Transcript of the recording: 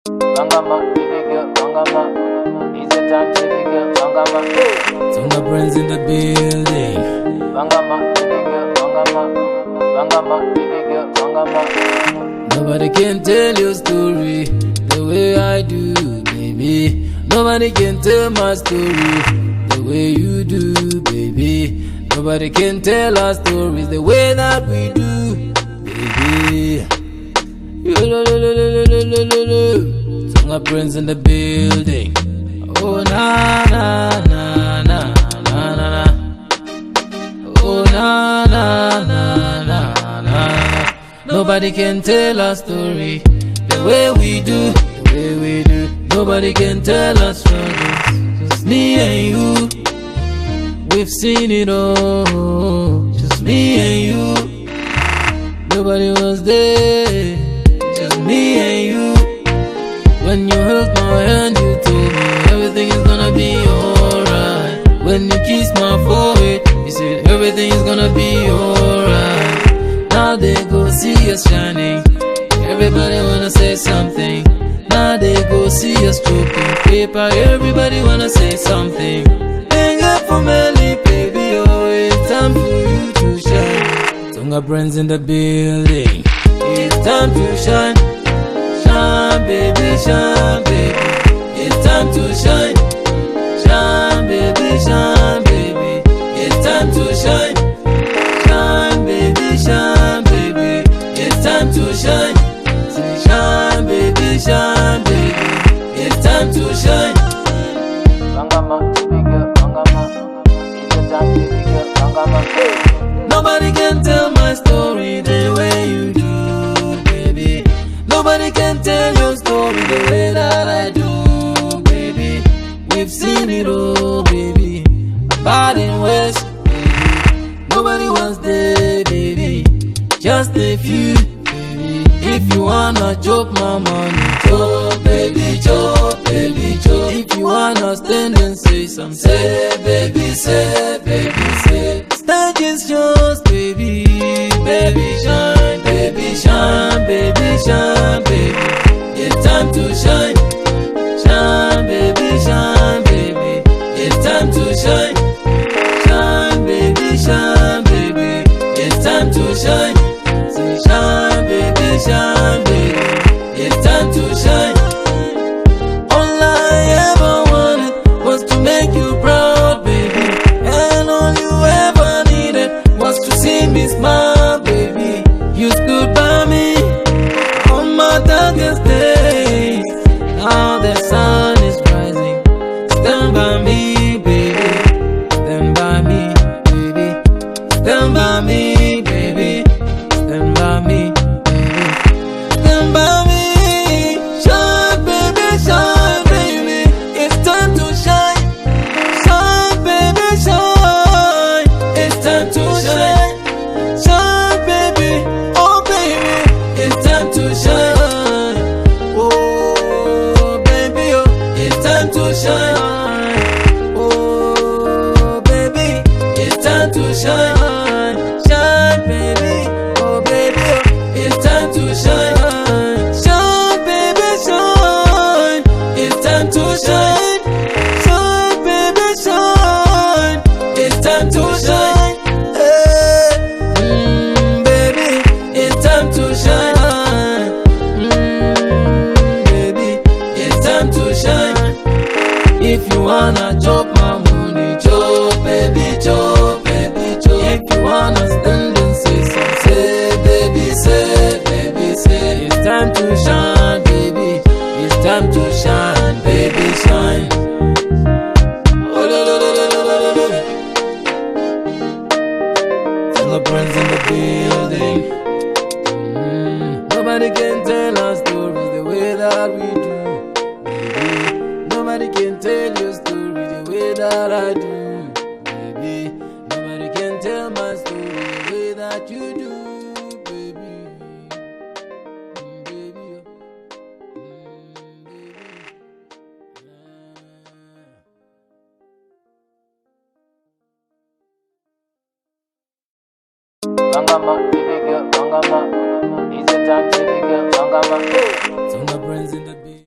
Bangama, baby girl, Bangama. Is it time, baby girl, Bangama? Tunga friends in the building. Bangama, baby girl, Bangama. Bangama, baby girl, Bangama. Nobody can tell your story the way I do, baby. Nobody can tell my story the way you do, baby. Nobody can tell our stories the way that we do, baby. Tunga friends in the building. Oh na na na na na na na. Oh na na na na na na. Nobody can tell our story the way we do, the way we do. Nobody can tell our struggles. Just me and you. We've seen it all. Just me and you. Nobody was there. Just me and you. When you held my hand, you told me everything is gonna be alright. When you kissed my forehead, you said everything is gonna be alright. Now they go see us shining. Everybody wanna say something. Now they go see us choking paper. Everybody wanna say something. Hang up for Melly, baby. Oh, it's time for you to shine. Tunga friends in the building. It's time to shine. Shine, baby, shine, baby. It's time to shine. Shine, baby, shine, baby. It's time to shine. Shine, baby, shine, baby. It's time to shine. Shine, baby, shine, baby. It's time to shine. Bangama, baby girl, Bangama. Is it time, baby girl, Bangama? Nobody can tell my story the way you do, baby. Nobody can tell your story the way that I do, baby. We've seen it all, baby. Bad in West, baby. Nobody was there, baby. Just a few, baby. If you wanna chop my money, chop, baby, chop, baby, chop. If you wanna stand and say some, say, baby, say, baby, say. Stage is yours, baby. Baby, shine, baby, shine, baby, shine, baby. It's time to shine. Shine, baby, shine, baby. It's time to shine. Shine, baby, shine, baby. It's time to shine. Say, shine, baby, shine, baby. It's time to shine. All I ever wanted was to make you proud, baby. And all you ever needed was to see me smile, baby. You stood by me on my darkest days. Now the sun is rising. Stand by me, baby. Stand by me, baby. Stand by me, baby. Stand by me, baby. Stand by me. Shine, baby, shine, baby. It's time to shine. Shine, baby, shine. It's time to shine. Shine, baby. Oh, baby. It's time to shine. Oh, baby. Oh, it's time to shine. Oh, baby. It's time to shine. Shine, baby. Oh, baby. Oh, it's time to shine. Shine, baby, shine. It's time to shine. Shine, baby, shine. It's time to shine. Hey, baby, it's time to shine. Baby, it's time to shine. If you wanna chop my money, chop, baby, chop, baby, chop. If you wanna stand and say some, say, baby, say, baby, say. It's time to shine, baby. It's time to shine, baby, shine. Oh, lo, lo, lo, lo, lo, lo, lo, lo. Tell the friends in the building. Nobody can tell our stories the way that we do, baby. Nobody can tell your story the way that I do, baby. Nobody can tell my story the way that you do, baby. Baby, Bangama, baby girl, Bangama. Is it time, baby girl, Bangama? Tunga friends in